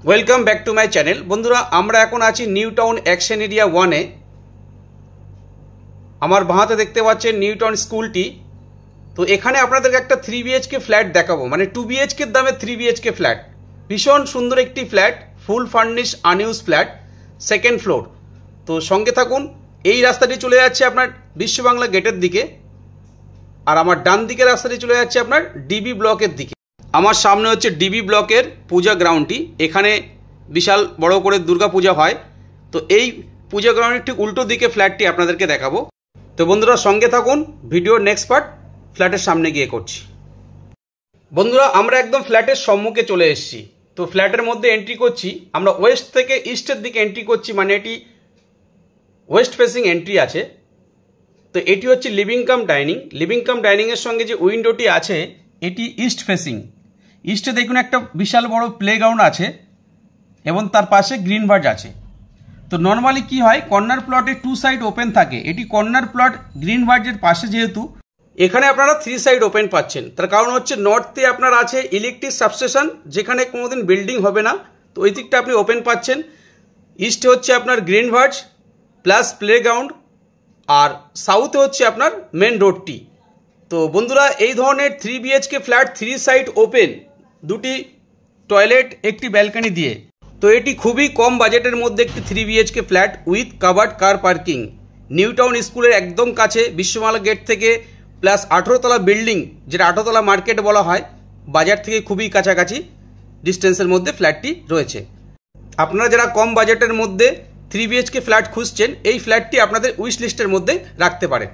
Welcome back to my channel. বন্ধুরা, আমরা এখন আছি নিউ টাউন অ্যাকশন এরিয়া 1-এ। আমার বাঁহাতে দেখতে পাচ্ছেন নিউ টাউন স্কুলটি। তো এখানে আপনাদেরকে একটা 3 BHK ফ্ল্যাট দেখাবো, মানে 2 BHK এর দামে 3 BHK ফ্ল্যাট। ভীষণ সুন্দর একটি flat, full furnish unused flat, second floor. তো সঙ্গে থাকুন। এই রাস্তাটি চলে যাচ্ছে আপনার বিশ্ববাংলা গেটের দিকে, আর আমার ডান দিকের রাস্তাটি চলে যাচ্ছে আপনার ডিবি ব্লকের দিকে। আমার সামনে হচ্ছে ডিবি ব্লকের পূজা গ্রাউন্ডটি। এখানে বিশাল বড় করে দুর্গা পূজা হয়। তো এই পূজা গ্রাউন্ডের ঠিক উল্টো দিকে ফ্ল্যাটটি আপনাদেরকে দেখাবো। তো বন্ধুরা সঙ্গে থাকুন, ভিডিওর নেক্সট পার্ট ফ্ল্যাটের সামনে গিয়ে করছি। বন্ধুরা, আমরা একদম ফ্ল্যাটের সম্মুখে চলে এসেছি। তো ফ্ল্যাটের মধ্যে এন্ট্রি করছি, আমরা ওয়েস্ট থেকে ইস্টের দিকে এন্ট্রি করছি, মানে এটি ওয়েস্ট ফেসিং এন্ট্রি আছে। তো এটি হচ্ছে living cum dining. Living cum ডাইনিংয়ের সঙ্গে যে উইন্ডোটি আছে এটি ইস্ট ফেসিং। ইস্টে দেখুন একটা বিশাল বড় প্লেগ্রাউন্ড আছে এবং তার পাশে গ্রিন ভার্জ আছে। তো নর্মালি কি হয়, কর্নার প্লটে 2 সাইড ওপেন থাকে। এটি কর্নার প্লট গ্রিন ভার্জের পাশে, যেহেতু এখানে আপনারা 3 সাইড ওপেন পাচ্ছেন। তার কারণ হচ্ছে নর্থে আপনার আছে ইলেকট্রিক সাবস্টেশন, যেখানে কোনোদিন বিল্ডিং হবে না। তো ওই দিকটা আপনি ওপেন পাচ্ছেন। ইস্টে হচ্ছে আপনার গ্রিন ভার্জ প্লাস প্লেগ্রাউন্ড, আর সাউথে হচ্ছে আপনার মেন রোডটি। তো বন্ধুরা, এই ধরনের 3 BHK ফ্ল্যাট 3 সাইড ওপেন, 2টি টয়লেট, একটি ব্যালকনি দিয়ে। তো এটি খুবই কম বাজেটের মধ্যে একটি 3 BHK flat with covered car parking. New town স্কুলের একদম কাছে, বিশ্ববাংলা গেট থেকে প্লাস 18 তলা বিল্ডিং, যেটা 18 তলা মার্কেট বলা হয়, বাজার থেকে খুবই কাছাকাছি ডিস্টেন্সের মধ্যে ফ্ল্যাটটি রয়েছে। আপনারা যারা কম বাজেটের মধ্যে 3 BHK ফ্ল্যাট খুঁজছেন, এই ফ্ল্যাটটি আপনাদের উইশ লিস্টের মধ্যে রাখতে পারেন।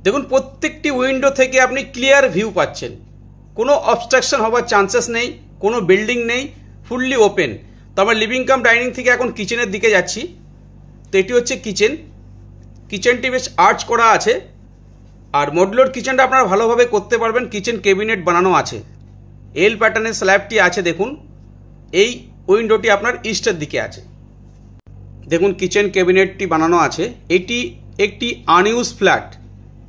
দেখুন, প্রত্যেকটি উইন্ডো থেকে আপনি ক্লিয়ার ভিউ পাচ্ছেন, কোনো অবস্ট্রাকশন হওয়ার চান্সেস নেই, কোনো বিল্ডিং নেই, ফুললি ওপেন। তো আমরা লিভিং কাম ডাইনিং থেকে এখন কিচেনের দিকে যাচ্ছি। তো এটি হচ্ছে কিচেন। কিচেনটি বেশ আর্চ করা আছে, আর মডুলার কিচেনটা আপনারা ভালোভাবে করতে পারবেন। কিচেন ক্যাবিনেট বানানো আছে, এল প্যাটার্নের স্ল্যাবটি আছে। দেখুন, এই উইন্ডোটি আপনার ইস্টের দিকে আছে। দেখুন, কিচেন ক্যাবিনেটটি বানানো আছে। এটি একটি আনইউজ ফ্ল্যাট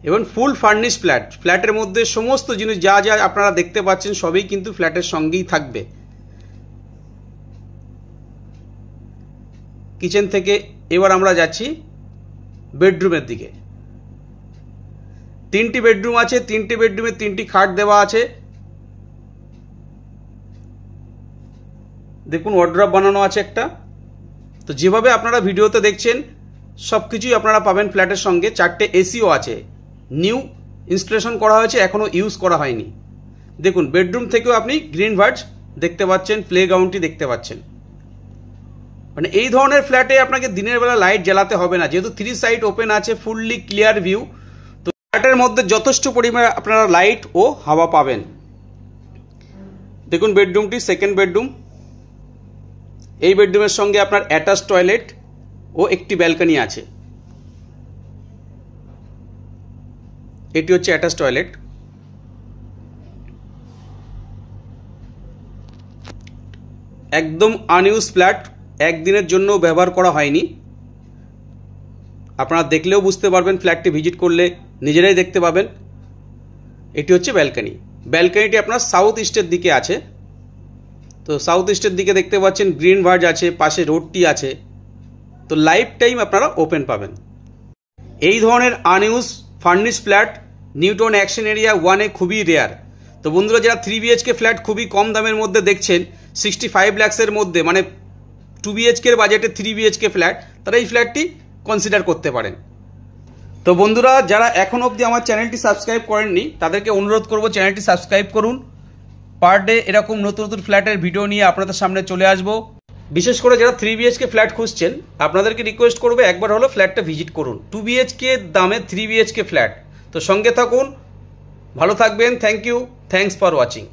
এবং ফুল ফার্নিশ ফ্ল্যাট। ফ্ল্যাটের মধ্যে সমস্ত জিনিস যা যা আপনারা দেখতে পাচ্ছেন সবই কিন্তু ফ্ল্যাটের সঙ্গেই থাকবে। কিচেন থেকে এবার আমরা যাচ্ছি বেডরুমের দিকে। 3টি বেডরুম আছে, 3টি বেডরুমে 3টি খাট দেওয়া আছে। দেখুন, ওয়ার্ড্রপ বানানো আছে একটা। তো যেভাবে আপনারা ভিডিওতে দেখছেন সবকিছুই আপনারা পাবেন ফ্ল্যাটের সঙ্গে। 4টে এসিও আছে, নিউ ইনস্টলেশন করা হয়েছে, এখনো ইউজ করা হয়নি। দেখুন, বেডরুম থেকেও আপনি গ্রিন ভার্জ দেখতে পাচ্ছেন, প্লেগ্রাউন্ডটি দেখতে পাচ্ছেন। মানে এই ধরনের ফ্ল্যাটে আপনাকে দিনের বেলা লাইট জ্বালাতে হবে না, যেহেতু 3 সাইড ওপেন আছে, ফুললি ক্লিয়ার ভিউ। তো ফ্ল্যাটের মধ্যে যথেষ্ট পরিমাণে আপনারা লাইট ও হাওয়া পাবেন। দেখুন, বেডরুমটি সেকেন্ড বেডরুম। এই বেডরুমের সঙ্গে আপনার অ্যাটাচ টয়লেট ও একটি ব্যালকনি আছে। এটি হচ্ছে অ্যাটাচ টয়লেট। একদম আনইউজ ফ্ল্যাট, একদিনের জন্য ব্যবহার করা হয়নি। আপনারা দেখলেও বুঝতে পারবেন, ফ্ল্যাটটি ভিজিট করলে নিজেরাই দেখতে পাবেন। এটি হচ্ছে ব্যালকনি। ব্যালকনিটি আপনার সাউথ ইস্টের দিকে আছে। তো সাউথ ইস্টের দিকে দেখতে পাচ্ছেন গ্রিন ভার্জ আছে, পাশে রোডটি আছে। তো লাইফ টাইম আপনারা ওপেন পাবেন। এই ধরনের unused furnish flat New Town action area 1-এ খুবই রেয়ার। তো বন্ধুরা, যারা 3 BHK ফ্ল্যাট খুবই কম দামের মধ্যে দেখছেন, 65 লাখসের মধ্যে, মানে 2 BHK এর বাজেটে 3 BHK ফ্ল্যাট, তারা এই ফ্ল্যাটটি কনসিডার করতে পারেন। তো বন্ধুরা, যারা এখন অবধি আমার চ্যানেলটি সাবস্ক্রাইব করেননি, তাদেরকে অনুরোধ করব চ্যানেলটি সাবস্ক্রাইব করুন। পার ডে এরকম নতুন নতুন ফ্ল্যাটের ভিডিও নিয়ে আপনাদের সামনে চলে আসব। বিশেষ করে যারা 3 BHK ফ্ল্যাট খুঁজছেন, আপনাদেরকে রিকোয়েস্ট করবে একবার হলো ফ্ল্যাটটা ভিজিট করুন। 2 BHK দামে 3 BHK ফ্ল্যাট। তো সঙ্গে থাকুন, ভালো থাকবেন। Thank you, thanks for watching.